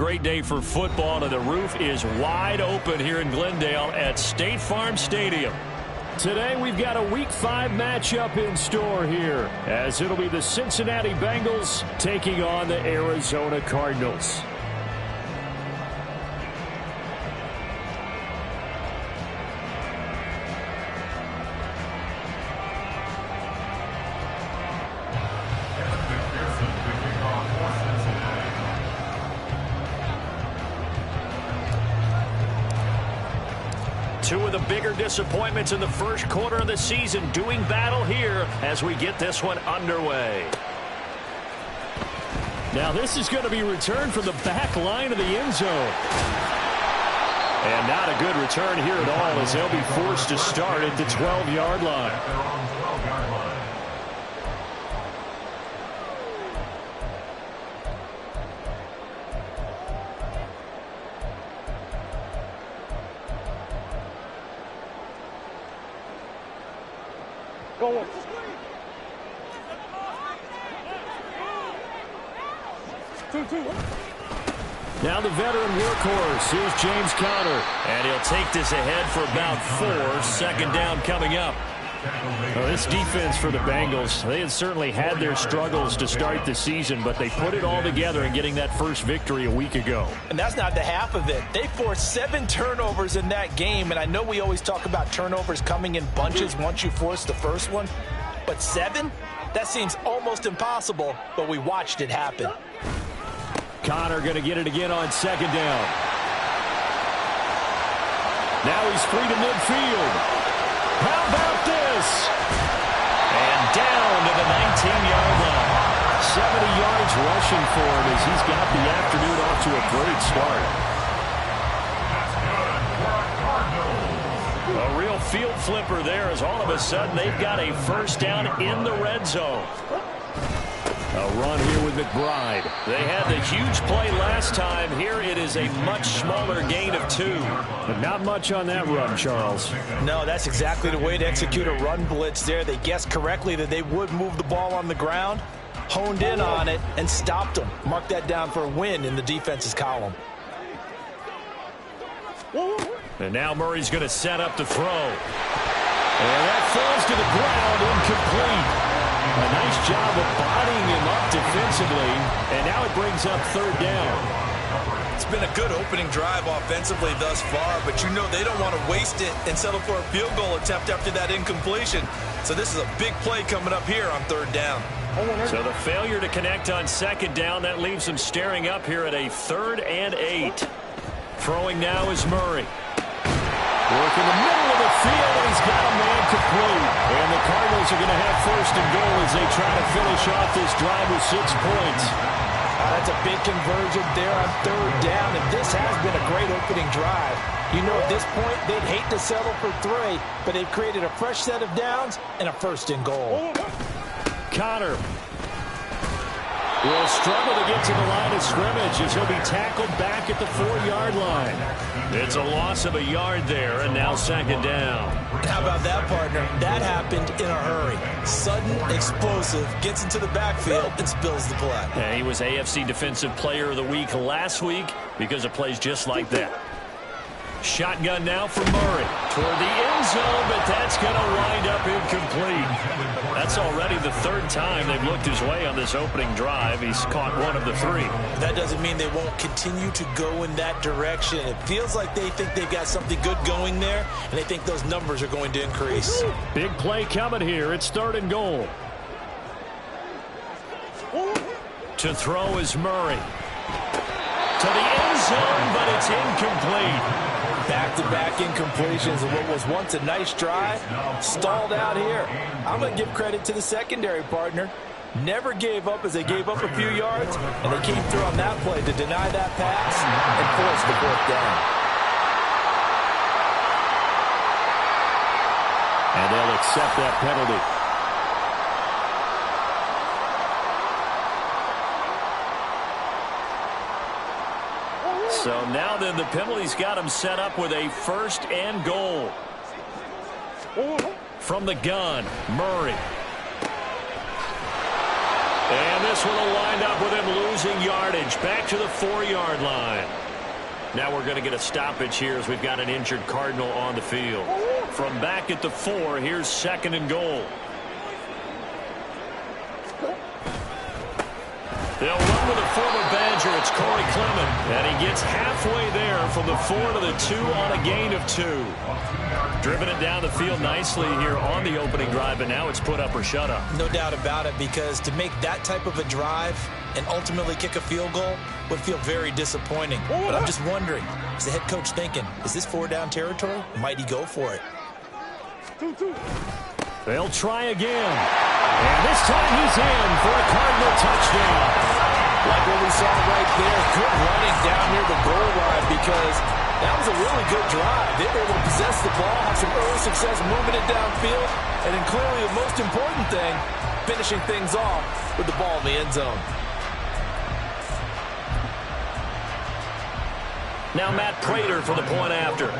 great day for football, and the roof is wide open here in Glendale at State Farm Stadium. Today we've got a Week 5 matchup in store here, as it'll be the Cincinnati Bengals taking on the Arizona Cardinals. Two of the bigger disappointments in the first quarter of the season doing battle here as we get this one underway. Now this is going to be returned from the back line of the end zone. And not a good return here at all as they'll be forced to start at the 12-yard line. Now the veteran workhorse. Here's James Conner. And he'll take this ahead for about 4. Second down coming up. Well, this defense for the Bengals, they had certainly had their struggles to start the season, but they put it all together in getting that first victory a week ago. And that's not the half of it. They forced 7 turnovers in that game, and I know we always talk about turnovers coming in bunches once you force the first one, but 7? That seems almost impossible, but we watched it happen. Conner going to get it again on second down. Now he's free to midfield. How about this? And down to the 19-yard line. 70 yards rushing for him as he's got the afternoon off to a great start. A real field flipper there as all of a sudden they've got a first down in the red zone. A run here with McBride. They had the huge play last time. Here it is a much smaller gain of 2. But not much on that run, Charles. No, that's exactly the way to execute a run blitz there. They guessed correctly that they would move the ball on the ground, honed in on it, and stopped them. Mark that down for a win in the defense's column. And now Murray's going to set up to throw. And that falls to the ground, incomplete. A nice job of bodying him up defensively, and now it brings up third down. It's been a good opening drive offensively thus far, but you know they don't want to waste it and settle for a field goal attempt after that incompletion. So this is a big play coming up here on third down. So the failure to connect on second down, that leaves them staring up here at a 3rd and 8. Throwing now is Murray. Work in the middle of the field, and he's got a man complete. And the Cardinals are going to have first and goal as they try to finish off this drive with 6 points. That's a big conversion there on third down, and this has been a great opening drive. You know, at this point, they'd hate to settle for 3, but they've created a fresh set of downs and a first and goal. Conner will struggle to get to the line of scrimmage as he'll be tackled back at the 4-yard line. It's a loss of a yard there, and now second down. How about that, partner? That happened in a hurry. Sudden, explosive, gets into the backfield, and spills the play. And he was AFC Defensive Player of the Week last week because of plays just like that. Shotgun now for Murray toward the end zone, but that's going to wind up incomplete. That's already the 3rd time they've looked his way on this opening drive. He's caught 1 of the 3. That doesn't mean they won't continue to go in that direction. It feels like they think they've got something good going there, and they think those numbers are going to increase. Big play coming here. It's 3rd and goal. To throw is Murray. To the end zone, but it's incomplete. Back-to-back incompletions of what was once a nice drive, stalled out here. I'm going to give credit to the secondary, partner. Never gave up as they gave up a few yards, and they came through on that play to deny that pass and force the 4th down. And they'll accept that penalty. So now then the penalty's got him set up with a 1st and goal. From the gun, Murray. And this one will wind up with him losing yardage. Back to the 4-yard line. Now we're going to get a stoppage here as we've got an injured Cardinal on the field. From back at the 4, here's 2nd and goal. They'll run with a former Badger. It's Corey Clement. And he gets halfway there from the 4 to the 2 on a gain of 2. Driven it down the field nicely here on the opening drive, and now it's put up or shut up. No doubt about it, because to make that type of a drive and ultimately kick a field goal would feel very disappointing. But I'm just wondering, is the head coach thinking, is this 4-down territory? Might he go for it? They'll try again. And this time he's in for a Cardinal touchdown. Like what we saw right there, good running down near the goal line, because that was a really good drive. They were able to possess the ball, have some early success moving it downfield, and then clearly the most important thing, finishing things off with the ball in the end zone. Now Matt Prater for the point after.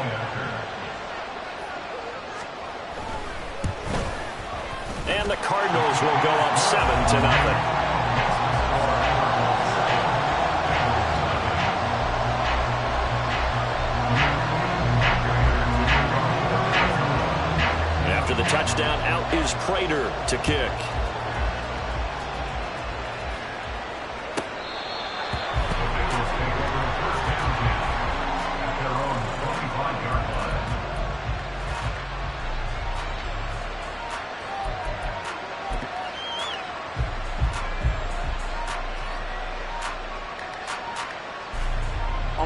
And the Cardinals will go up 7-0. After the touchdown, out is Prater to kick.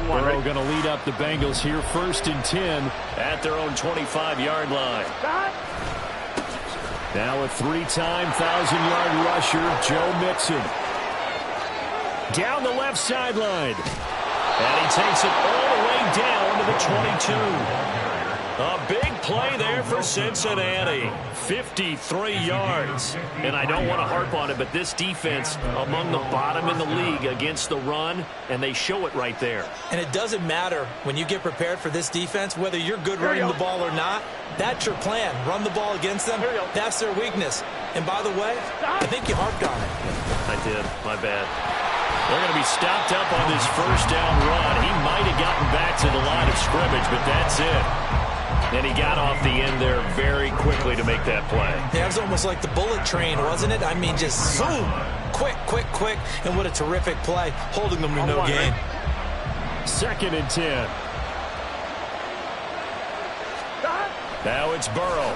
Burrow going to lead up the Bengals here, 1st and 10 at their own 25-yard line. Now a 3-time 1,000-yard rusher, Joe Mixon. Down the left sideline. And he takes it all the way down to the 22. A big play there for Cincinnati. 53 yards. And I don't want to harp on it, but this defense among the bottom in the league against the run, and they show it right there. And it doesn't matter when you get prepared for this defense, whether you're good running the ball or not. That's your plan. Run the ball against them. That's their weakness. And by the way, I think you harped on it. I did. My bad. They're going to be stopped up on this 1st down run. He might have gotten back to the line of scrimmage, but that's it. And he got off the end there very quickly to make that play. Yeah, it was almost like the bullet train, wasn't it? I mean, just zoom. Quick, quick, quick. And what a terrific play, holding them to no gain. 2nd and 10. Now it's Burrow.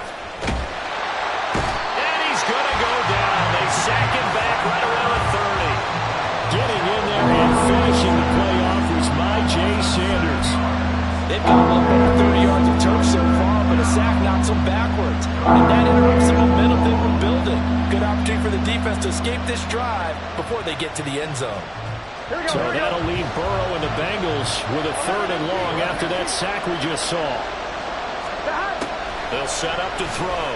And he's going to go down. They sack him back right around the 30. Getting in there and finishing the play off was Myjai Sanders. They've got a little over 30 yards of turf so far, but a sack knocks them backwards. And that interrupts the momentum they were building. Good opportunity for the defense to escape this drive before they get to the end zone. So that'll leave Burrow and the Bengals with a 3rd and long after that sack we just saw. They'll set up to throw.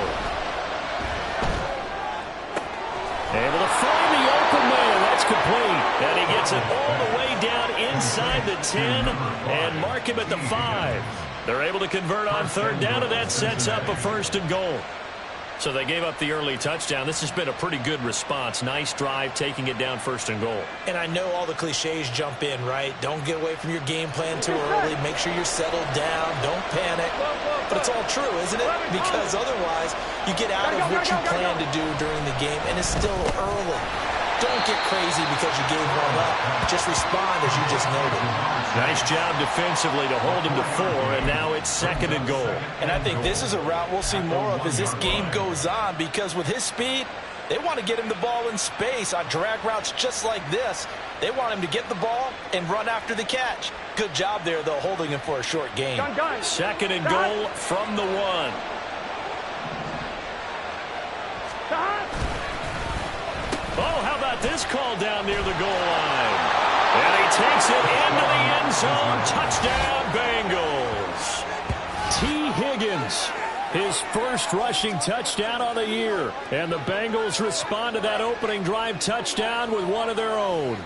Able to find the open man. That's complete. And he gets it all the way down inside the 10 and mark him at the 5. They're able to convert on 3rd down, and that sets up a 1st and goal. So they gave up the early touchdown. This has been a pretty good response. Nice drive, taking it down 1st and goal. And I know all the cliches jump in, right? Don't get away from your game plan too early. Make sure you're settled down. Don't panic. But it's all true, isn't it? Because otherwise, you get out of what you plan to do during the game, and it's still early. Don't get crazy because you gave one up. Just respond as you just noted. Nice job defensively to hold him to 4, and now it's 2nd and goal. And I think this is a route we'll see more of as this game goes on, because with his speed, they want to get him the ball in space on drag routes just like this. They want him to get the ball and run after the catch. Good job there, though, holding him for a short gain. 2nd and goal from the 1. Oh, how about this call down near the goal line? And he takes it into the end zone. Touchdown, Bengals. T. Higgins, his 1st rushing touchdown on the year. And the Bengals respond to that opening drive touchdown with one of their own.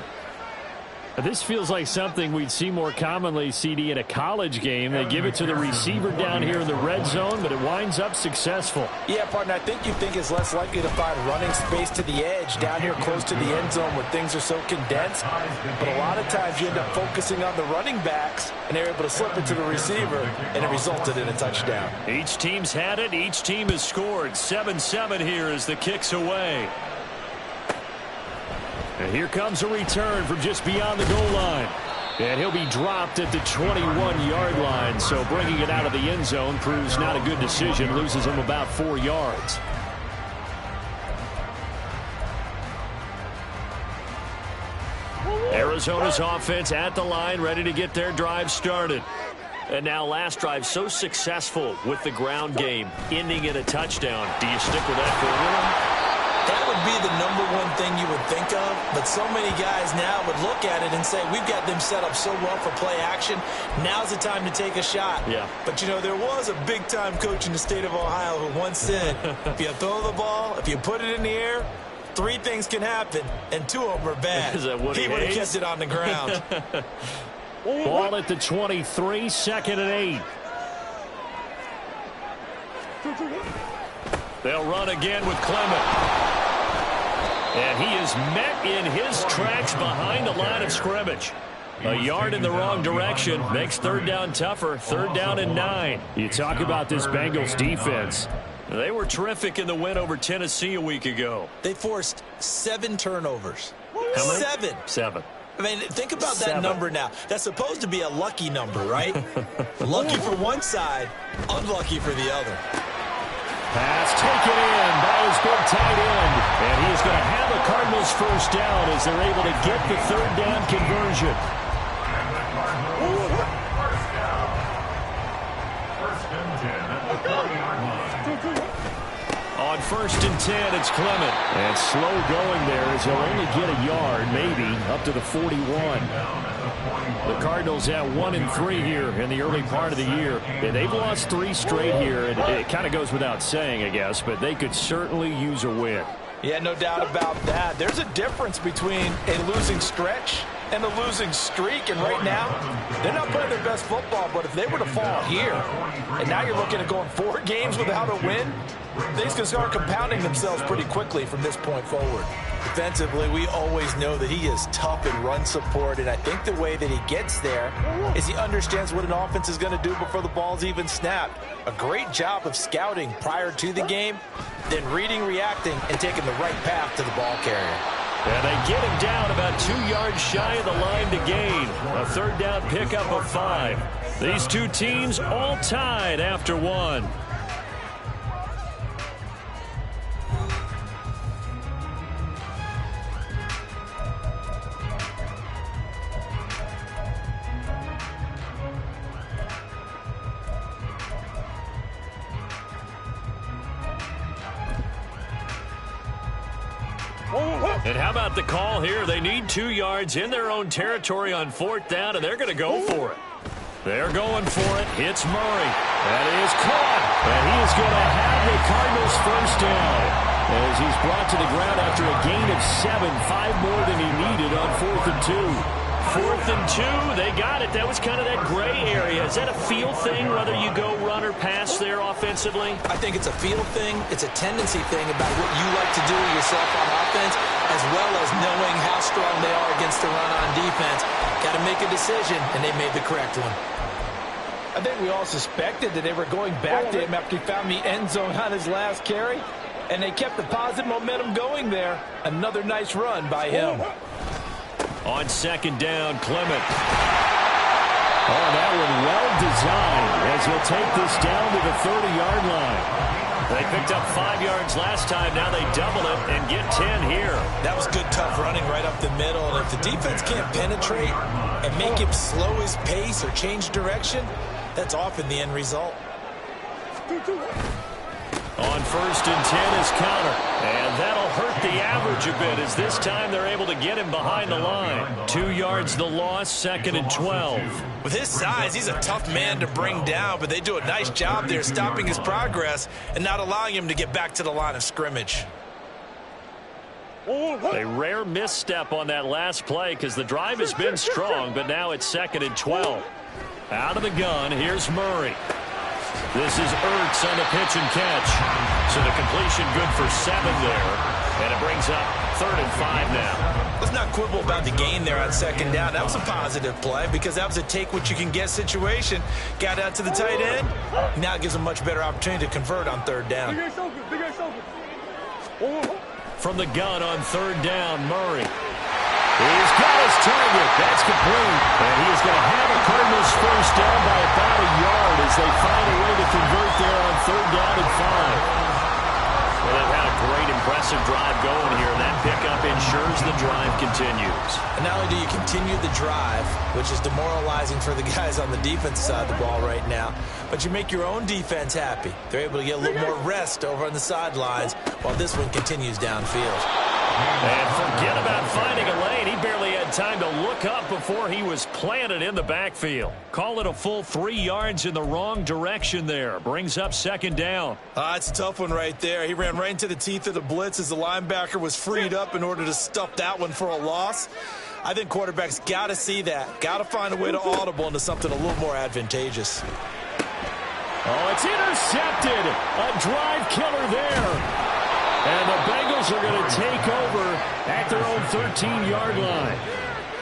This feels like something we'd see more commonly, CD, in a college game. They give it to the receiver down here in the red zone, but it winds up successful. Yeah, partner, I think you think it's less likely to find running space to the edge down here close to the end zone where things are so condensed. But a lot of times you end up focusing on the running backs, and they're able to slip it to the receiver, and it resulted in a touchdown. Each team's had it. Each team has scored. 7-7 here as the kick's away. And here comes a return from just beyond the goal line. And he'll be dropped at the 21-yard line. So bringing it out of the end zone proves not a good decision. Loses him about 4 yards. Arizona's offense at the line, ready to get their drive started. And now last drive so successful with the ground game, ending in a touchdown. Do you stick with that formula? That would be the number one thing you would think of, but so many guys now would look at it and say, we've got them set up so well for play action. Now's the time to take a shot. Yeah. But, you know, there was a big-time coach in the state of Ohio who once said, if you throw the ball, if you put it in the air, 3 things can happen, and 2 of them are bad. Is that Woody He would have Hayes? kept it on the ground. Ball at the 23, 2nd and 8. They'll run again with Clement. And he is met in his tracks behind the line of scrimmage. A yard in the wrong direction makes 3rd down tougher. 3rd down and 9. You talk about this Bengals defense. They were terrific in the win over Tennessee a week ago. They forced 7 turnovers. How many? 7. 7. I mean, think about 7. that number now. That's supposed to be a lucky number, right? Lucky for one side, unlucky for the other. Pass taken in by his big tight end. And he is going to have a Cardinals first down as they're able to get the 3rd down conversion. On 1st and 10, it's Clement. And slow going there as he'll only get a yard, maybe, up to the 41. The Cardinals have 1-3 here in the early part of the year. And they've lost 3 straight here. And it kind of goes without saying, I guess, but they could certainly use a win. Yeah, no doubt about that. There's a difference between a losing stretch and a losing streak, and right now, they're not playing their best football, but if they were to fall here, and now you're looking at going 4 games without a win, things can start compounding themselves pretty quickly from this point forward. Defensively, we always know that he is tough in run support, and I think the way that he gets there is he understands what an offense is going to do before the ball's even snapped. A great job of scouting prior to the game, then reading, reacting, and taking the right path to the ball carrier. And they get him down about 2 yards shy of the line to gain. A 3rd down pickup of 5. These 2 teams all tied after 1. And how about the call here? They need 2 yards in their own territory on 4th down, and they're going to go for it. They're going for it. It's Murray. That is caught. And he is going to have the Cardinals first down as he's brought to the ground after a gain of 7, 5 more than he needed on 4th and 2. 4th and 2, they got it. That was kind of that gray area. Is that a feel thing, whether you go run or pass there offensively? I think it's a feel thing. It's a tendency thing about what you like to do yourself on offense, as well as knowing how strong they are against the run on defense. Got to make a decision, and they made the correct one. I think we all suspected that they were going back to him after he found the end zone on his last carry, and they kept the positive momentum going there. Another nice run by him. On 2nd down, Clement. Oh, that one well designed as he'll take this down to the 30-yard line. They picked up 5 yards last time. Now they double it and get 10 here. That was good, tough running right up the middle. And if the defense can't penetrate and make him slow his pace or change direction, that's often the end result. On 1st and 10 is Counter. And that'll hurt the average a bit as this time they're able to get him behind the line. 2 yards the loss, 2nd and 12. With his size, he's a tough man to bring down, but they do a nice job there stopping his progress and not allowing him to get back to the line of scrimmage. A rare misstep on that last play because the drive has been strong, but now it's 2nd and 12. Out of the gun, here's Murray. This is Ertz on the pitch and catch. So the completion good for 7 there. And it brings up 3rd and 5 now. Let's not quibble about the gain there on 2nd down. That was a positive play because that was a take-what-you-can-get situation. Got out to the tight end. Now it gives a much better opportunity to convert on 3rd down. From the gun on 3rd down, Murray. He's got his target. That's complete. And he is going to have a Cardinals first down by about a yard as they find a way to convert there on 3rd down and 5. Well, they've had a great, impressive drive going here. That pickup ensures the drive continues. And not only do you continue the drive, which is demoralizing for the guys on the defense side of the ball right now, but you make your own defense happy. They're able to get a little more rest over on the sidelines while this one continues downfield. And forget about finding a lane. He barely had time to look up before he was planted in the backfield. Call it a full 3 yards in the wrong direction there. Brings up 2nd down. It's a tough one right there. He ran right into the teeth of the blitz as the linebacker was freed up in order to stuff that one for a loss. I think quarterbacks got to see that. Got to find a way to audible into something a little more advantageous. Oh, it's intercepted. A drive killer there. And the Bengals are going to take over at their own 13-yard line.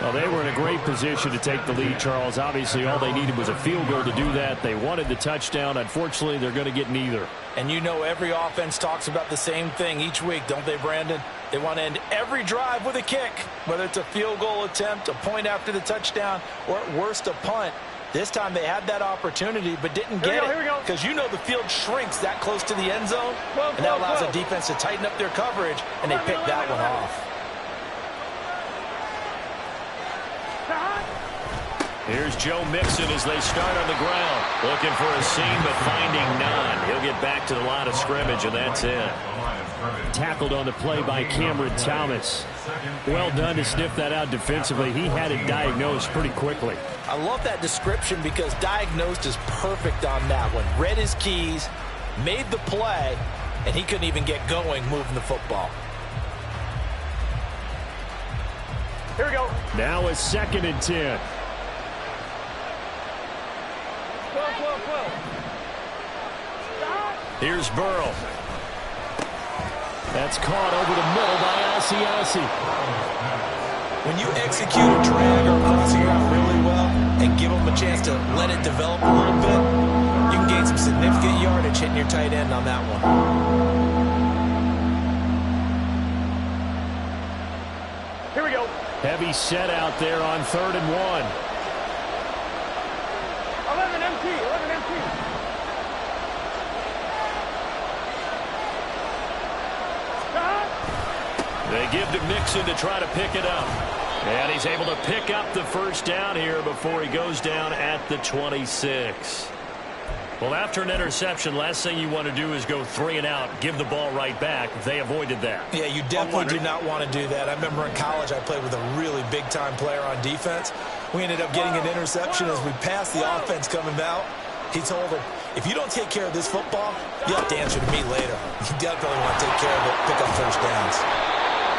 Well, they were in a great position to take the lead, Charles. Obviously, all they needed was a field goal to do that. They wanted the touchdown. Unfortunately, they're going to get neither. And you know every offense talks about the same thing each week, don't they, Brandon? They want to end every drive with a kick, whether it's a field goal attempt, a point after the touchdown, or at worst, a punt. This time they had that opportunity but didn't get it because you know the field shrinks that close to the end zone, and that allows the defense to tighten up their coverage, and they pick that one off. Here's Joe Mixon as they start on the ground. Looking for a seam but finding none. He'll get back to the line of scrimmage, and that's it. Tackled on the play by Cameron Thomas. Well done to sniff that out defensively. He had it diagnosed pretty quickly. I love that description because diagnosed is perfect on that one. Read his keys, made the play, and he couldn't even get going moving the football. Here we go. Now it's 2nd and 10. 12. Here's Burrow. That's caught over the middle by Asiasi. When you execute a drag or crossing route really well and give them a chance to let it develop a little bit, you can gain some significant yardage hitting your tight end on that one. Here we go. Heavy set out there on 3rd and 1. 11 MT. They give to Mixon to try to pick it up. And he's able to pick up the first down here before he goes down at the 26. Well, after an interception, last thing you want to do is go 3 and out, give the ball right back. They avoided that. Yeah, you definitely do not want to do that. I remember in college I played with a really big-time player on defense. We ended up getting an interception as we passed the offense coming out. He told him, if you don't take care of this football, you'll have to answer to me later. You definitely want to take care of it, pick up first downs.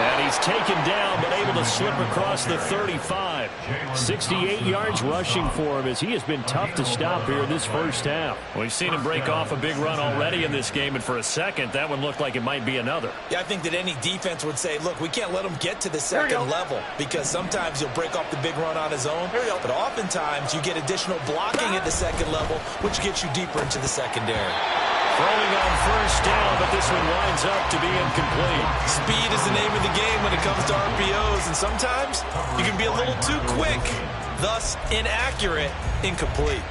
And he's taken down, but able to slip across the 35. 68 yards rushing for him as he has been tough to stop here in this first half. We've seen him break off a big run already in this game, and for a second, that one looked like it might be another. Yeah, I think that any defense would say, look, we can't let him get to the second level because sometimes he'll break off the big run on his own, but oftentimes you get additional blocking at the second level, which gets you deeper into the secondary. Throwing on first down, but this one winds up to be incomplete. Speed is the name of the game when it comes to RPOs, and sometimes you can be a little too quick, thus inaccurate, incomplete.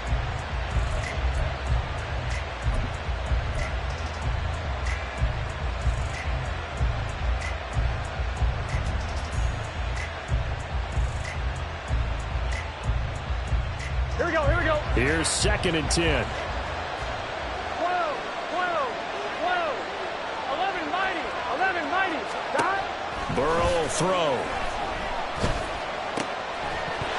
Here we go. Here's 2nd and 10. 11 mighty. Burrow will throw.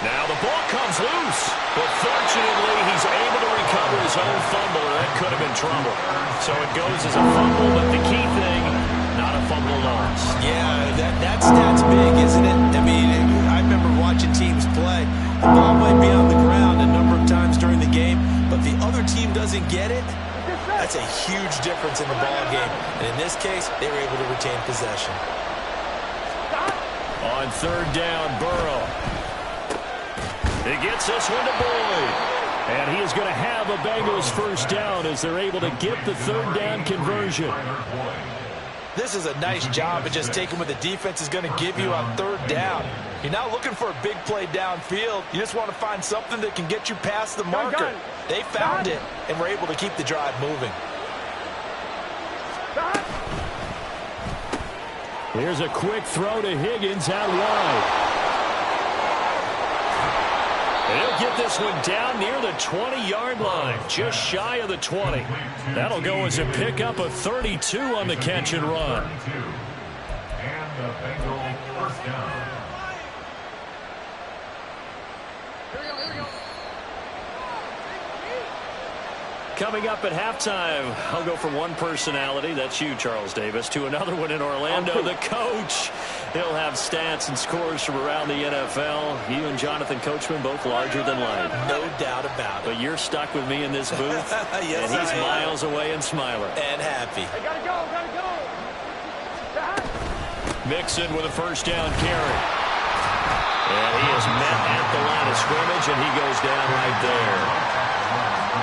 Now the ball comes loose, but fortunately he's able to recover his own fumble, or that could have been trouble. So it goes as a fumble, but the key thing, not a fumble loss. Yeah, that stat's big, isn't it? I mean, I remember watching teams play. The ball might be on the ground a number of times during the game, but the other team doesn't get it. That's a huge difference in the ball game. And in this case, they were able to retain possession. On third down, Burrow. He gets this one to Boyd. And he is going to have a Bengals first down as they're able to get the third down conversion. This is a nice job of just taking what the defense is going to give you on third down. You're not looking for a big play downfield. You just want to find something that can get you past the marker. They found it and were able to keep the drive moving. Here's a quick throw to Higgins out wide. He'll get this one down near the 20-yard line, just shy of the 20. That'll go as a pickup of 32 on the catch and run. And the Bengals first down. Coming up at halftime, I'll go from one personality, that's you, Charles Davis, to another one in Orlando, the coach. He'll have stats and scores from around the NFL. You and Jonathan Coachman, both larger than life. No doubt about it. But you're stuck with me in this booth, yes, and he's miles away and smiling. And happy. Hey, gotta go. Mixon with a first down carry. And he is met at the line of scrimmage, and he goes down right there.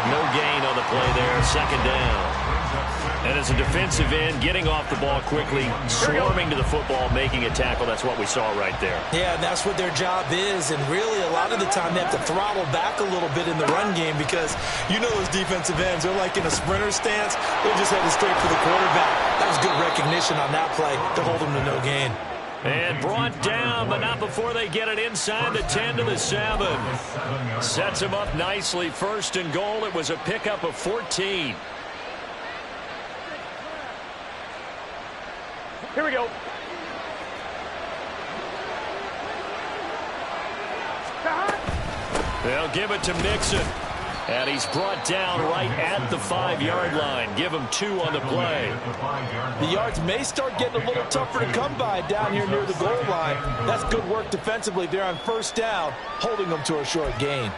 No gain on the play there, second down. And as a defensive end, getting off the ball quickly, swarming to the football, making a tackle, that's what we saw right there. Yeah, that's what their job is, and really a lot of the time they have to throttle back a little bit in the run game because you know those defensive ends, they're like in a sprinter stance. They're just headed straight for the quarterback. That was good recognition on that play to hold them to no gain. And brought down, but not before they get it inside the 10 to the 7. Sets him up nicely. First and goal. It was a pickup of 14. Here we go. They'll give it to Mixon. And he's brought down right at the 5-yard line. Give him 2 on the play. The yards may start getting a little tougher to come by down here near the goal line. That's good work defensively there on first down, holding them to a short gain.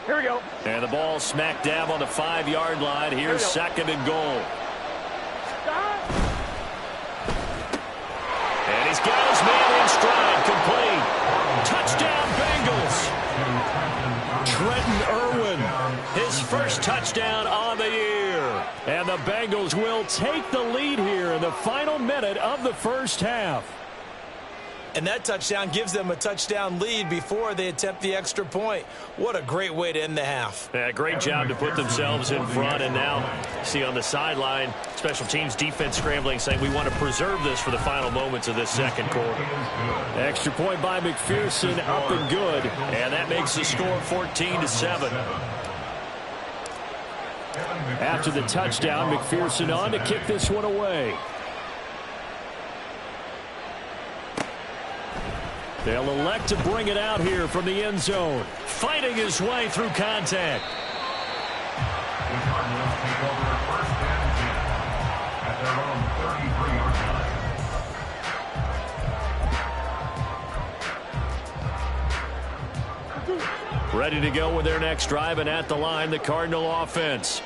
Here we go. And the ball smack dab on the 5-yard line. Here's second and goal. And he's got his man in stride, complete. Touchdown, Bengals. Trenton Irwin, his first touchdown on the year. And the Bengals will take the lead here in the final minute of the first half. And that touchdown gives them a touchdown lead before they attempt the extra point. What a great way to end the half. Yeah, great job to put themselves in front. And now, see on the sideline, special teams defense scrambling, saying we want to preserve this for the final moments of this second quarter. Extra point by McPherson, up and good. And that makes the score 14-7. After the touchdown, McPherson on to kick this one away. They'll elect to bring it out here from the end zone. Fighting his way through contact. The Cardinals take over first and 10 at their own 33-yard line. Ready to go with their next drive, and at the line, the Cardinal offense.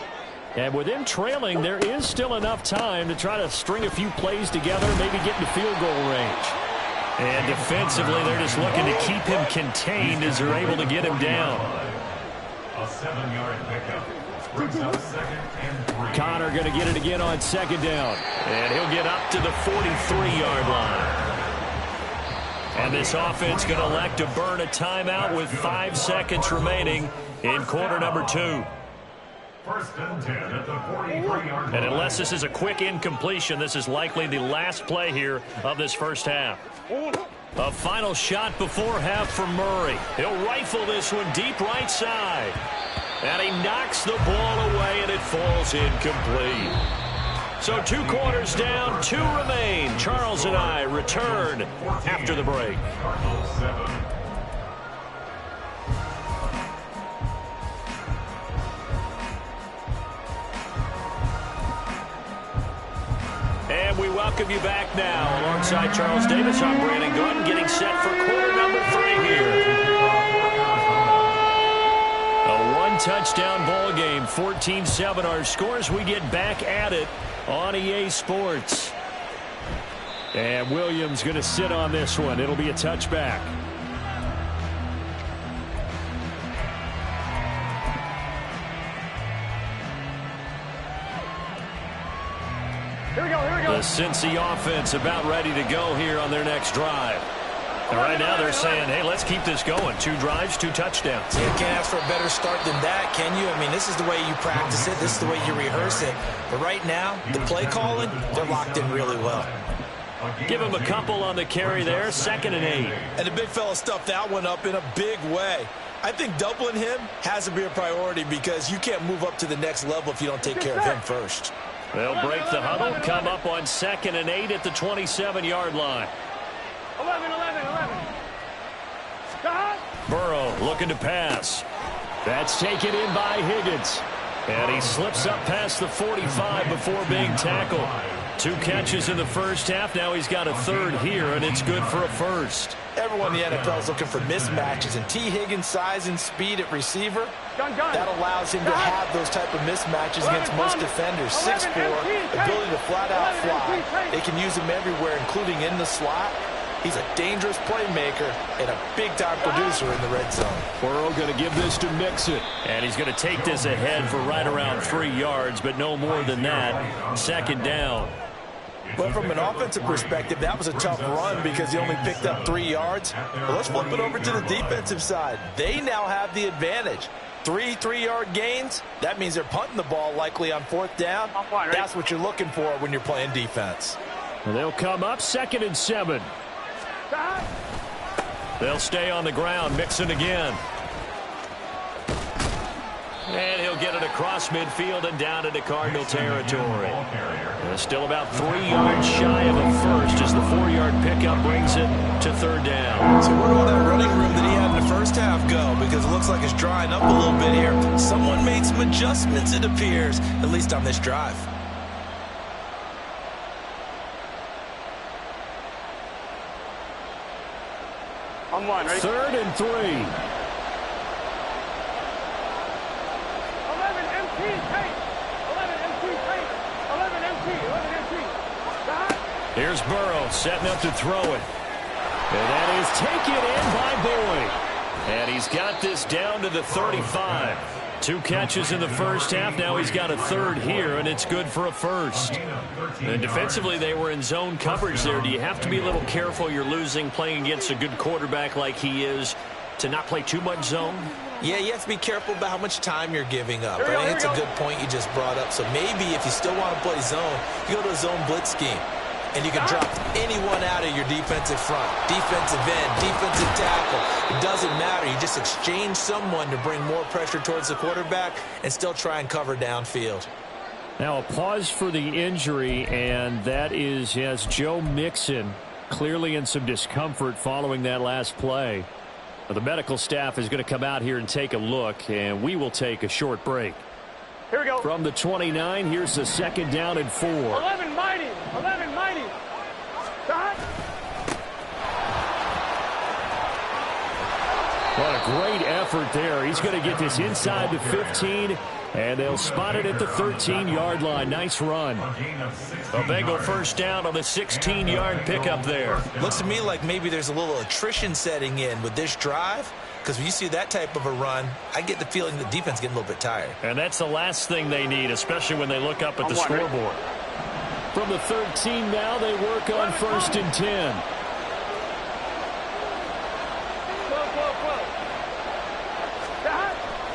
And with them trailing, there is still enough time to try to string a few plays together, maybe get into field goal range. And defensively, they're just looking to keep him contained as they're able to get him down. A 7-yard pickup brings up second and 3. Connor going to get it again on second down. And he'll get up to the 43-yard line. And this offense going to elect to burn a timeout with 5 seconds remaining in quarter number 2. First and 10 at the 43-yard line. And unless this is a quick incompletion, this is likely the last play here of this first half. A final shot before half for Murray. He'll rifle this one deep right side. And he knocks the ball away, and it falls incomplete. So 2 quarters down, 2 remain. Charles and I return after the break. And we welcome you back now. Alongside Charles Davis, I'm Brandon Gaudin, getting set for quarter number 3 here. A one-touchdown ball game, 14-7 our scores. We get back at it on EA Sports. And Williams going to sit on this one. It'll be a touchback. Here we go, here we go. The Cincy offense about ready to go here on their next drive. And right now they're saying, hey, let's keep this going. 2 drives, 2 touchdowns. You can't ask for a better start than that, can you? I mean, this is the way you practice it. This is the way you rehearse it. But right now, the play calling, they're locked in really well. Give him a couple on the carry there, 2nd and 8. And the big fella stuffed that one up in a big way. I think doubling him has to be a priority because you can't move up to the next level if you don't take care of him first. They'll break the huddle, come up on 2nd and 8 at the 27-yard line. 11. Burrow looking to pass. That's taken in by Higgins. And he slips up past the 45 before being tackled. 2 catches in the first half. Now he's got a 3rd here, and it's good for a 1st. Everyone in the NFL is looking for mismatches, and T. Higgins' size and speed at receiver, that allows him to have those type of mismatches against most defenders. 6'4", ability to flat-out fly. They can use him everywhere, including in the slot. He's a dangerous playmaker and a big-time producer in the red zone. Burrow going to give this to Mixon. And he's going to take this ahead for right around 3 yards, but no more than that. 2nd down. But from an offensive perspective, that was a tough run because he only picked up 3 yards. But let's flip it over to the defensive side. They now have the advantage. 3 3-yard gains, that means they're punting the ball likely on 4th down. That's what you're looking for when you're playing defense. And they'll come up 2nd and 7. They'll stay on the ground. Mixon again. And he'll get it across midfield and down into Cardinal territory. Still about 3 yards shy of a 1st as the 4-yard pickup brings it to 3rd down. So where did that running room that he had in the first half go? Because it looks like it's drying up a little bit here. Someone made some adjustments, it appears, at least on this drive. On 1, ready? 3rd and 3. 11 MT, take. 11 MT, take. 11 MT. Here's Burrow setting up to throw it. And that is taken in by Boyd. And he's got this down to the 35. 2 catches in the first half. Now he's got a 3rd here, and it's good for a 1st. And defensively, they were in zone coverage there. Do you have to be a little careful? You're losing, playing against a good quarterback like he is, to not play too much zone? Yeah, you have to be careful about how much time you're giving up. I think it's a good point you just brought up. So maybe if you still want to play zone, you go to a zone blitz scheme. And you can drop anyone out of your defensive front, defensive end, defensive tackle. It doesn't matter. You just exchange someone to bring more pressure towards the quarterback and still try and cover downfield. Now a pause for the injury, and that is, yes, Joe Mixon clearly in some discomfort following that last play. The medical staff is going to come out here and take a look, and we will take a short break. Here we go. From the 29, here's the 2nd down and 4. 11 mighty. 11 mighty. Stop. What a great effort there. He's going to get this inside the 15, and they'll spot it at the 13-yard line. Nice run. A Bengal 1st down on the 16-yard pickup there. Looks to me like maybe there's a little attrition setting in with this drive. Because when you see that type of a run, I get the feeling the defense getting a little bit tired. And that's the last thing they need, especially when they look up at the scoreboard. From the 13 now, they work on 1st and 10.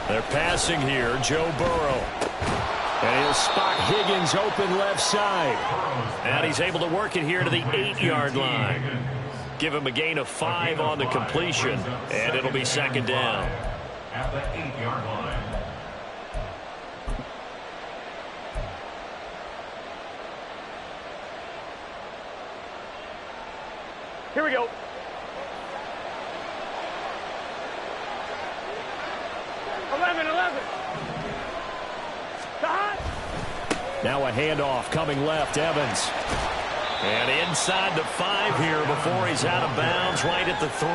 They're passing here, Joe Burrow. And he'll spot Higgins open left side. And he's able to work it here to the 8-yard line. Give him a gain of 5 on the completion, and it'll be 2nd down. At the 8-yard line. Here we go. Now a handoff coming left, Evans. And inside the 5 here before he's out of bounds right at the 3.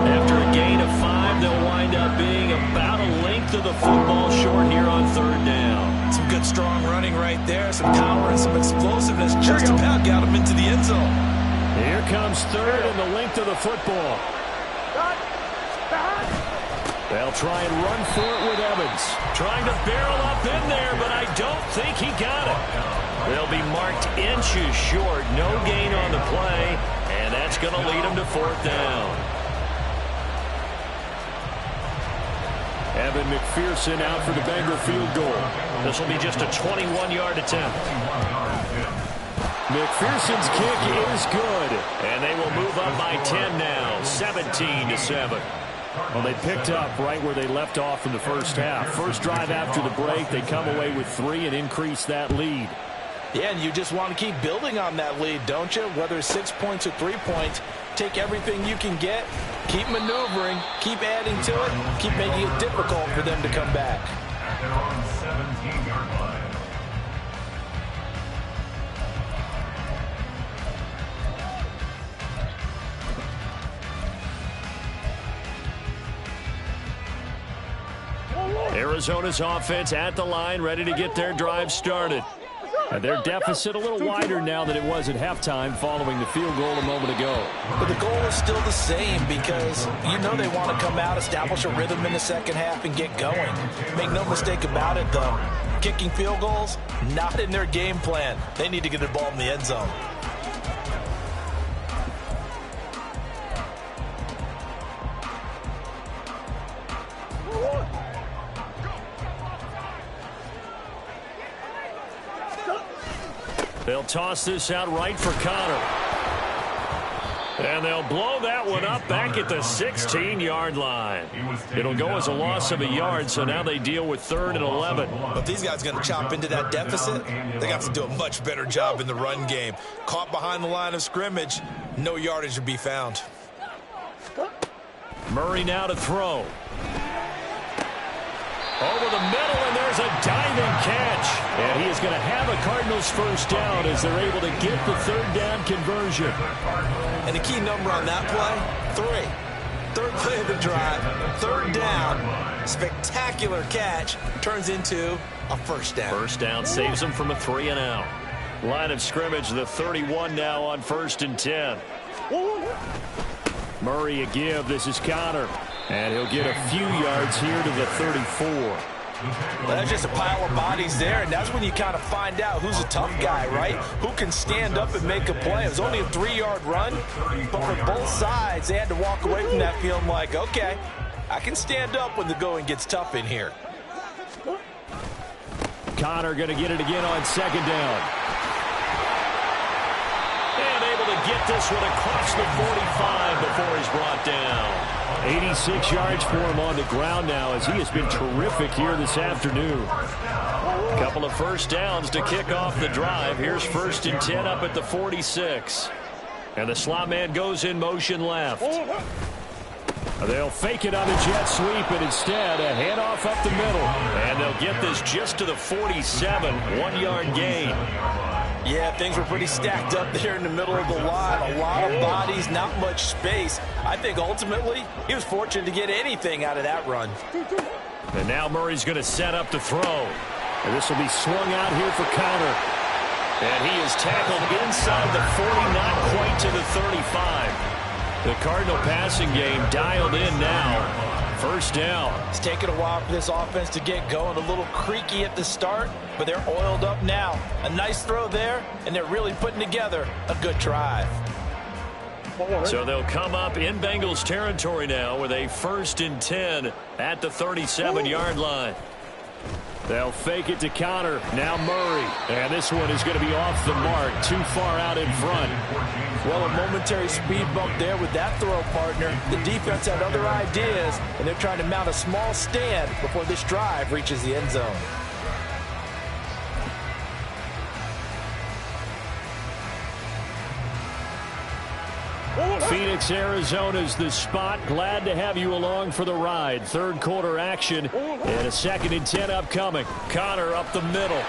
After a gain of 5, they'll wind up being about a length of the football short here on 3rd down. Some good strong running right there, some power and some explosiveness. Just about got him into the end zone. Here comes 3rd and the length of the football. They'll try and run for it with Evans. Trying to barrel up in there, but I don't think he got it. They'll be marked inches short. No gain on the play, and that's going to lead them to 4th down. Evan McPherson out for the Bengal field goal. This will be just a 21-yard attempt. McPherson's kick is good. And they will move up by 10 now, 17-7. Well, they picked up right where they left off in the first half. First drive after the break, they come away with 3 and increase that lead. Yeah, and you just want to keep building on that lead, don't you? Whether it's 6 points or 3 points, take everything you can get, keep maneuvering, keep adding to it, keep making it difficult for them to come back. At their own 17-yard line. Arizona's offense at the line, ready to get their drive started. Their deficit a little wider now than it was at halftime following the field goal a moment ago. But the goal is still the same because you know they want to come out, establish a rhythm in the second half, and get going. Make no mistake about it, though. Kicking field goals, not in their game plan. They need to get the ball in the end zone. They'll toss this out right for Connor. And they'll blow that one up back at the 16-yard line. It'll go as a loss of a yard, so now they deal with 3rd and 11. But these guys are going to chop into that deficit. They got to do a much better job in the run game. Caught behind the line of scrimmage, no yardage to be found. Murray now to throw. Over the middle, and there's a diving catch. And he is going to have a Cardinals first down as they're able to get the 3rd down conversion. And the key number on that play, 3. 3rd play of the drive, 3rd down, spectacular catch, turns into a first down. First down saves them from a 3 and out. Line of scrimmage, the 31 now on 1st and 10. Murray a give. This is Connor. And he'll get a few yards here to the 34. Well, that's just a pile of bodies there, and that's when you kind of find out who's a tough guy, right? Who can stand up and make a play. It was only a 3-yard run, but for both sides, they had to walk away from that feeling like, okay, I can stand up when the going gets tough in here. Connor going to get it again on 2nd down. And able to get this one across the 45 before he's brought down. 86 yards for him on the ground now as he has been terrific here this afternoon. A couple of first downs to kick off the drive. Here's 1st and 10 up at the 46. And the slot man goes in motion left. They'll fake it on the jet sweep, and instead a handoff up the middle. And they'll get this just to the 47, 1-yard gain. Yeah, things were pretty stacked up there in the middle of the line. A lot of bodies, not much space. I think ultimately he was fortunate to get anything out of that run. And now Murray's going to set up to throw. And this will be swung out here for Connor. And he is tackled inside the 40, not quite to the 35. The Cardinal passing game dialed in now. First down. It's taken a while for this offense to get going. A little creaky at the start, but they're oiled up now. A nice throw there, and they're really putting together a good drive. So they'll come up in Bengals territory now with a 1st and 10 at the 37-yard line. They'll fake it to Connor. Now Murray. And this one is going to be off the mark. Too far out in front. Well, a momentary speed bump there with that throw, partner. The defense had other ideas, and they're trying to mount a small stand before this drive reaches the end zone. Phoenix, Arizona's the spot. Glad to have you along for the ride. Third quarter action and a 2nd and 10 upcoming. Connor up the middle.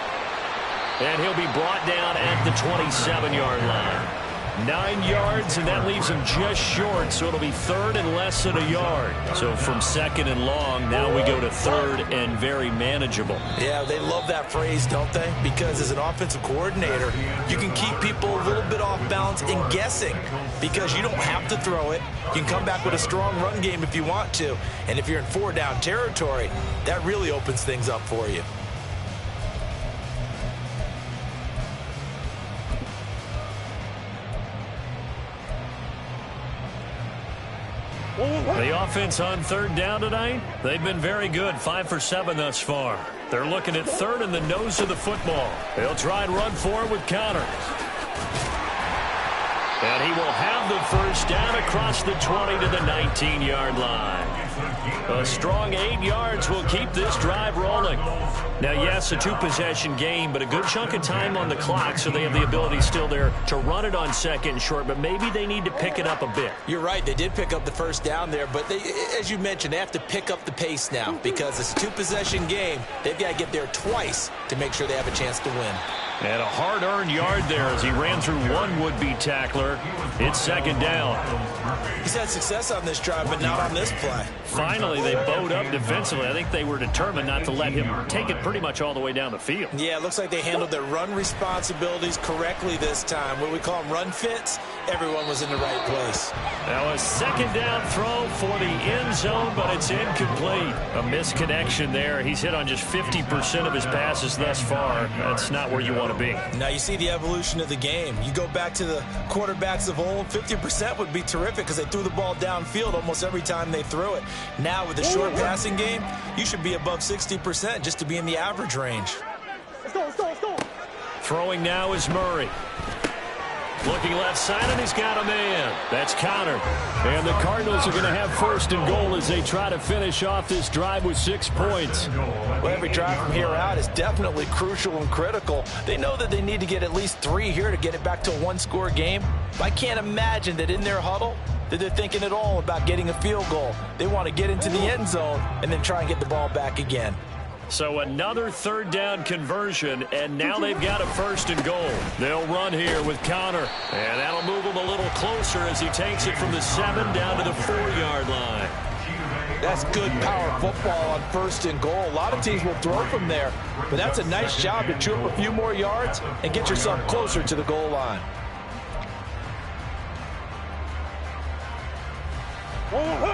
And he'll be brought down at the 27-yard line. 9 yards, and that leaves him just short, so it'll be 3rd and less than a yard. So from 2nd and long, now we go to 3rd and very manageable. Yeah, they love that phrase, don't they? Because as an offensive coordinator, you can keep people a little bit off balance and guessing because you don't have to throw it. You can come back with a strong run game if you want to. And if you're in 4-down territory, that really opens things up for you. The offense on 3rd down tonight, they've been very good, 5 for 7 thus far. They're looking at 3rd in the nose of the football. They'll try and run for it with Connor. And he will have the first down across the 20 to the 19-yard line. A strong 8 yards will keep this drive rolling. Now, yes, a 2-possession game, but a good chunk of time on the clock, so they have the ability still there to run it on 2nd and short, but maybe they need to pick it up a bit. You're right. They did pick up the first down there, but they, as you mentioned, they have to pick up the pace now because it's a 2-possession game. They've got to get there twice to make sure they have a chance to win. And a hard-earned yard there as he ran through one would-be tackler. It's 2nd down. He's had success on this drive, but not on this play. Finally, they bowed up defensively. I think they were determined not to let him take it pretty much all the way down the field. Yeah, it looks like they handled their run responsibilities correctly this time. What we call them run fits, everyone was in the right place. Now a 2nd down throw for the end zone, but it's incomplete. A misconnection there. He's hit on just 50% of his passes thus far. That's not where you want to be. Now you see the evolution of the game. You go back to the quarterbacks of old, 50% would be terrific because they threw the ball downfield almost every time they threw it. Now with the short passing game, you should be above 60% just to be in the average range. Let's go. Throwing now is Murray. Looking left side, and he's got a man. That's Connor. And the Cardinals are going to have 1st and goal as they try to finish off this drive with 6 points. Well, every drive from here out is definitely crucial and critical. They know that they need to get at least 3 here to get it back to a 1-score game. But I can't imagine that in their huddle that they're thinking at all about getting a field goal. They want to get into the end zone and then try and get the ball back again. So another 3rd down conversion, and now they've got a 1st and goal. They'll run here with Connor, and that'll move him a little closer as he takes it from the 7 down to the 4-yard line. That's good power football on 1st and goal. A lot of teams will throw from there, but that's a nice job to chew up a few more yards and get yourself closer to the goal line.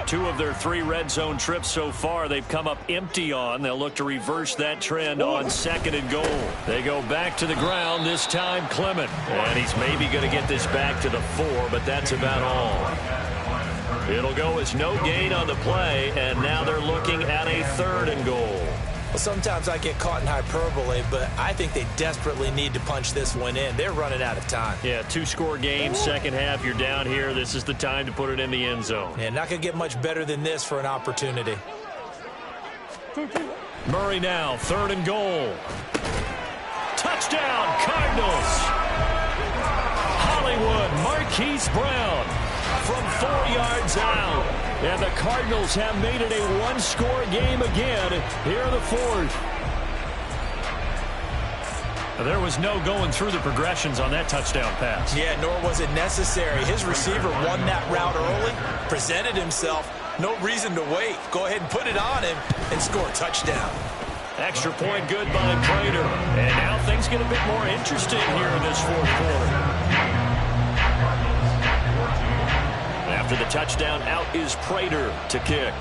Two of their 3 red zone trips so far they've come up empty on. They'll look to reverse that trend on 2nd and goal. They go back to the ground, this time Clement. And he's maybe going to get this back to the 4, but that's about all. It'll go as no gain on the play, and now they're looking at a 3rd and goal. Well, sometimes I get caught in hyperbole, but I think they desperately need to punch this one in. They're running out of time. Yeah, 2-score game, second half, you're down here. This is the time to put it in the end zone. Yeah, not going to get much better than this for an opportunity. Murray now, 3rd and goal. Touchdown, Cardinals. Hollywood, Marquise Brown from 4 yards out. And the Cardinals have made it a 1-score game again here in the 4th. There was no going through the progressions on that touchdown pass. Yeah, nor was it necessary. His receiver won that route early, presented himself. No reason to wait. Go ahead and put it on him and score a touchdown. Extra point good by Prater. And now things get a bit more interesting here in this 4th quarter. After the touchdown, out is Prater to kick.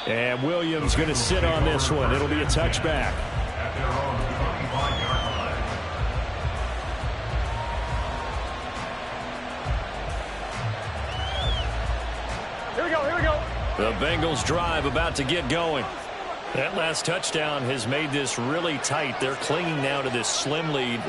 And Williams going to sit on this one. It'll be a touchback. Here we go. The Bengals drive about to get going. That last touchdown has made this really tight. They're clinging now to this slim lead.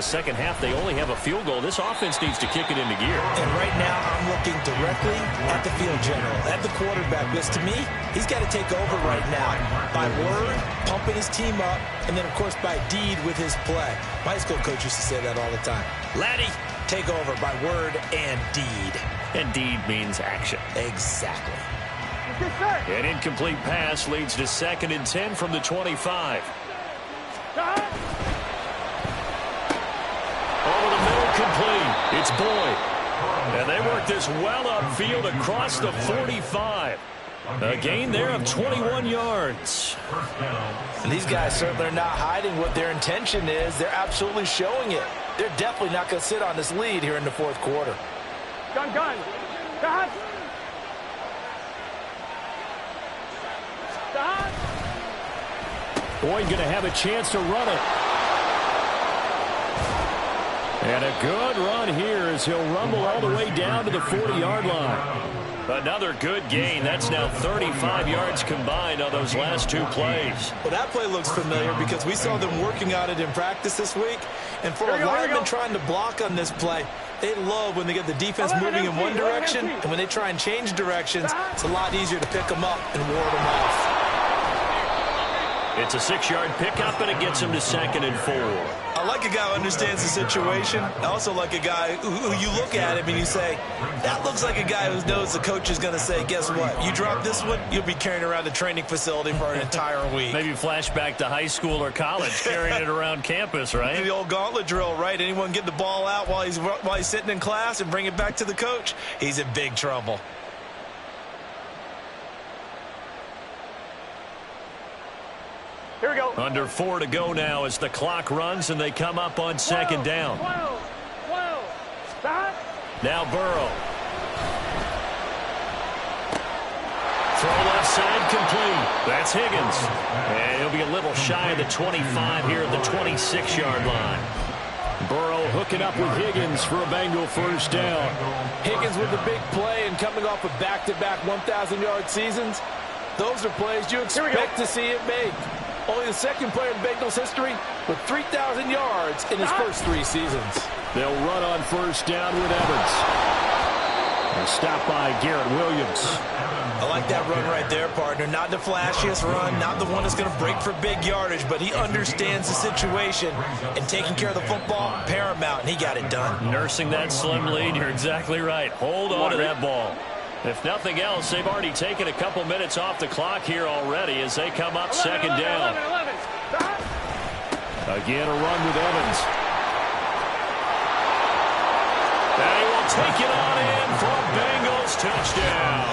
Second half, they only have a field goal. This offense needs to kick it into gear. And right now, I'm looking directly at the field general, at the quarterback, because to me, he's got to take over right now by word, pumping his team up, and then, of course, by deed with his play. My high school coach used to say that all the time. Laddie, take over by word and deed. And deed means action. Exactly. An incomplete pass leads to 2nd and 10 from the 25. Over the middle, complete. It's Boyd. And they work this well upfield across the 45. A gain there of 21 yards. And these guys certainly are not hiding what their intention is. They're absolutely showing it. They're definitely not going to sit on this lead here in the 4th quarter. Gun. Stop. Boyd going to have a chance to run it. And a good run here as he'll rumble all the way down to the 40-yard line. Another good gain. That's now 35 yards combined on those last 2 plays. Well, that play looks familiar because we saw them working on it in practice this week. And for a lineman trying to block on this play, they love when they get the defense moving in one direction. And when they try and change directions, it's a lot easier to pick them up and ward them off. It's a 6-yard pickup, and it gets him to 2nd and 4. I like a guy who understands the situation. I also like a guy who you look at him and you say, that looks like a guy who knows the coach is going to say, guess what? You drop this one, you'll be carrying around the training facility for an entire week. Maybe flashback to high school or college, carrying it around campus, right? The old gauntlet drill, right? Anyone get the ball out while he's sitting in class and bring it back to the coach? He's in big trouble. Here we go. Under 4 to go now as the clock runs and they come up on 2nd down. 12. Stop. Now Burrow. Throw left side complete. That's Higgins. And he'll be a little shy of the 25 here at the 26-yard line. Burrow hooking up with Higgins for a Bengal first down. Higgins with the big play and coming off of back-to-back 1,000-yard seasons. Those are plays you expect to see it make. Only the 2nd player in Bengals history with 3,000 yards in his first 3 seasons. They'll run on first down with Evans. And stopped by Garrett Williams. I like that run right there, partner. Not the flashiest run, not the one that's going to break for big yardage, but he understands the situation, and taking care of the football, paramount, and he got it done. Nursing that slim lead, you're exactly right. Hold on to that ball. If nothing else, they've already taken a couple minutes off the clock here already as they come up 2nd down. 11. Stop. Again, a run with Evans. And he will take it on in for a Bengals touchdown.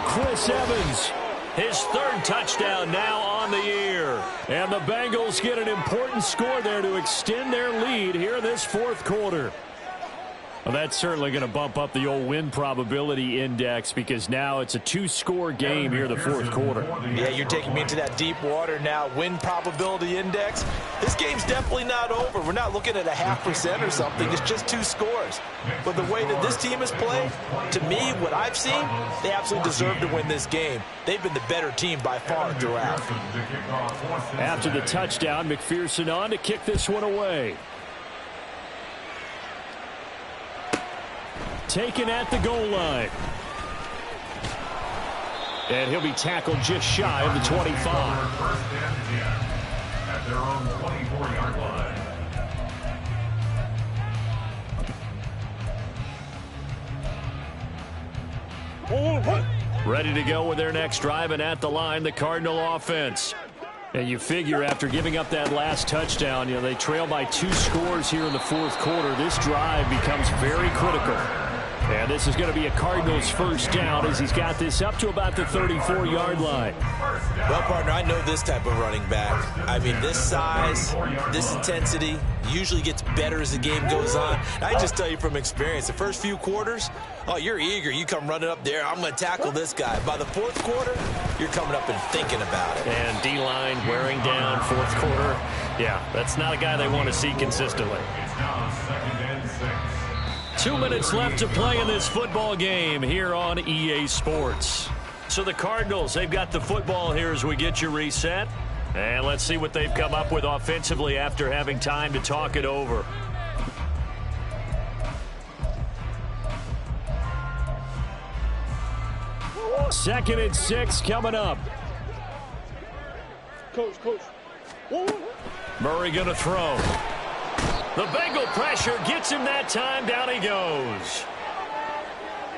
Chris Evans. His 3rd touchdown now on the year. And the Bengals get an important score there to extend their lead here in this 4th quarter. Well, that's certainly going to bump up the old win probability index because now it's a 2-score game here in the 4th quarter. Yeah, you're taking me into that deep water now. Win probability index. This game's definitely not over. We're not looking at a 0.5% or something. It's just 2 scores. But the way that this team has played, to me, what I've seen, they absolutely deserve to win this game. They've been the better team by far throughout. After the touchdown, McPherson on to kick this one away. Taken at the goal line. And he'll be tackled just shy of the 25. First and 10 at their own 24-yard line. Ready to go with their next drive, and at the line, the Cardinal offense. And you figure after giving up that last touchdown, they trail by 2 scores here in the 4th quarter. This drive becomes very critical. And this is going to be a Cardinals first down as he's got this up to about the 34-yard line. Well, partner, I know this type of running back. I mean, this size, this intensity usually gets better as the game goes on. I just tell you from experience, the first few quarters, oh, you're eager. You come running up there, I'm going to tackle this guy. By the 4th quarter, you're coming up and thinking about it. And D-line wearing down 4th quarter. Yeah, that's not a guy they want to see consistently. It's now 2nd and 6. 2 minutes left to play in this football game here on EA Sports. So the Cardinals, they've got the football here as we get you reset. And let's see what they've come up with offensively after having time to talk it over. Second and 6 coming up. Coach. Murray going to throw. The Bengal pressure gets him that time. Down he goes.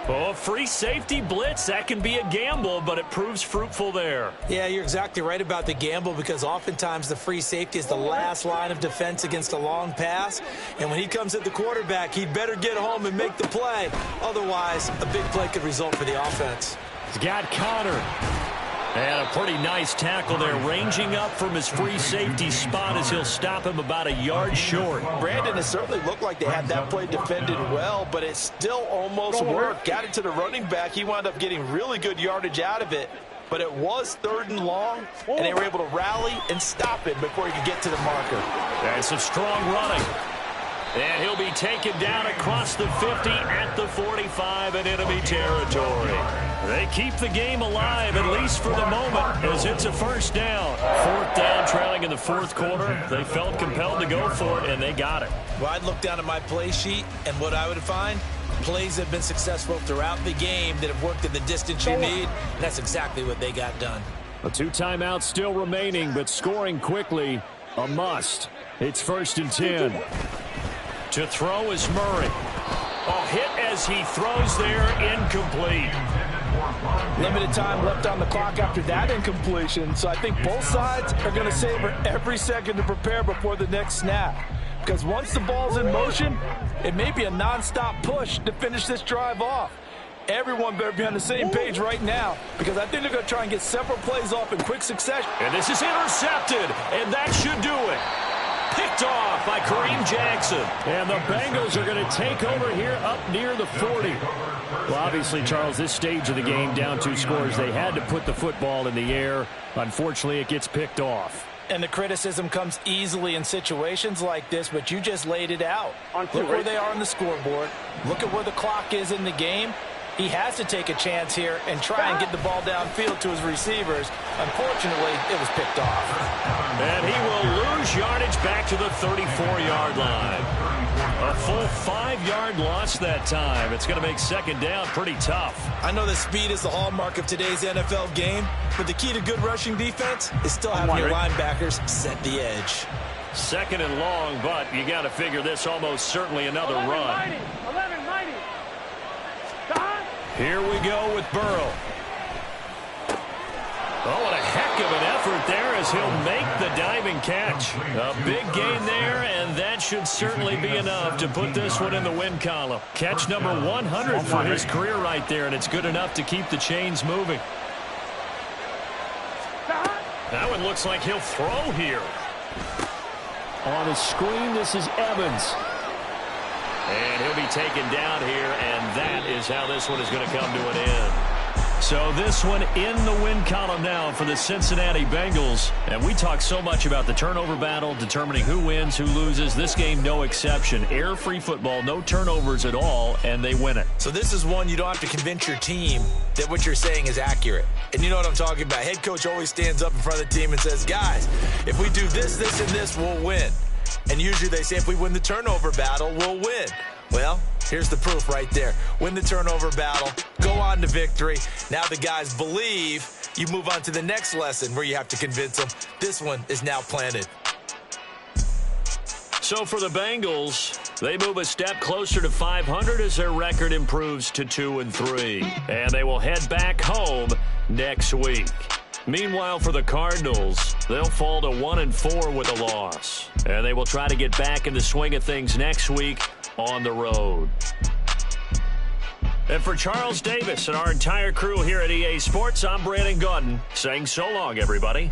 Oh, free safety blitz. That can be a gamble, but it proves fruitful there. Yeah, you're exactly right about the gamble because oftentimes the free safety is the last line of defense against a long pass. And when he comes at the quarterback, he'd better get home and make the play. Otherwise, a big play could result for the offense. He's got Connor. And a pretty nice tackle there, ranging up from his free safety spot as he'll stop him about a yard short. Brandon, it certainly looked like they had that play defended well, but it still almost worked. Got it to the running back. He wound up getting really good yardage out of it, but it was 3rd and long, and they were able to rally and stop it before he could get to the marker. That's some strong running. And he'll be taken down across the 50 at the 45 in enemy territory. They keep the game alive, at least for the moment, as it's a first down. 4th down, trailing in the 4th quarter. They felt compelled to go for it, and they got it. Well, I'd look down at my play sheet, and what I would find, plays have been successful throughout the game that have worked in the distance you need, and that's exactly what they got done. 2 timeouts still remaining, but scoring quickly, a must. It's 1st and 10. To throw is Murray. Oh, hit as he throws there, incomplete. Limited time left on the clock after that incompletion, so I think both sides are going to savor every second to prepare before the next snap. Because once the ball's in motion, it may be a nonstop push to finish this drive off. Everyone better be on the same page right now, because I think they're going to try and get several plays off in quick succession. And this is intercepted, and that should do it. Picked off by Kareem Jackson. And the Bengals are going to take over here up near the 40. Well, obviously, Charles, this stage of the game, down 2 scores, they had to put the football in the air. Unfortunately, it gets picked off. And the criticism comes easily in situations like this, but you just laid it out. Look where they are on the scoreboard. Look at where the clock is in the game. He has to take a chance here and try and get the ball downfield to his receivers. Unfortunately, it was picked off. And he will lose yardage back to the 34-yard line. A full 5-yard loss that time. It's going to make 2nd down pretty tough. I know that speed is the hallmark of today's NFL game, but the key to good rushing defense is still having your linebackers set the edge. 2nd and long, but you got to figure this almost certainly another run. 11-90. Here we go with Burrow. Oh, what a heck of an effort there as he'll make the diving catch. A big gain there, and that should certainly be enough to put this one in the win column. Catch number 100 for his career right there, and it's good enough to keep the chains moving. That one looks like he'll throw here. On the screen, this is Evans. And he'll be taken down here, and that is how this one is going to come to an end. So this one in the win column now for the Cincinnati Bengals. And we talk so much about the turnover battle, determining who wins, who loses. This game, no exception. Error-free football, no turnovers at all, and they win it. So this is one you don't have to convince your team that what you're saying is accurate. And you know what I'm talking about. Head coach always stands up in front of the team and says, guys, if we do this, this, and this, we'll win. And usually they say if we win the turnover battle, we'll win. Well, here's the proof right there. Win the turnover battle, go on to victory. Now the guys believe. You move on to the next lesson where you have to convince them. This one is now planted. So for the Bengals, they move a step closer to 500 as their record improves to 2-3. And they will head back home next week. Meanwhile, for the Cardinals, they'll fall to 1-4 with a loss. And they will try to get back in the swing of things next week on the road. And for Charles Davis and our entire crew here at EA Sports, I'm Brandon Gaudin saying so long, everybody.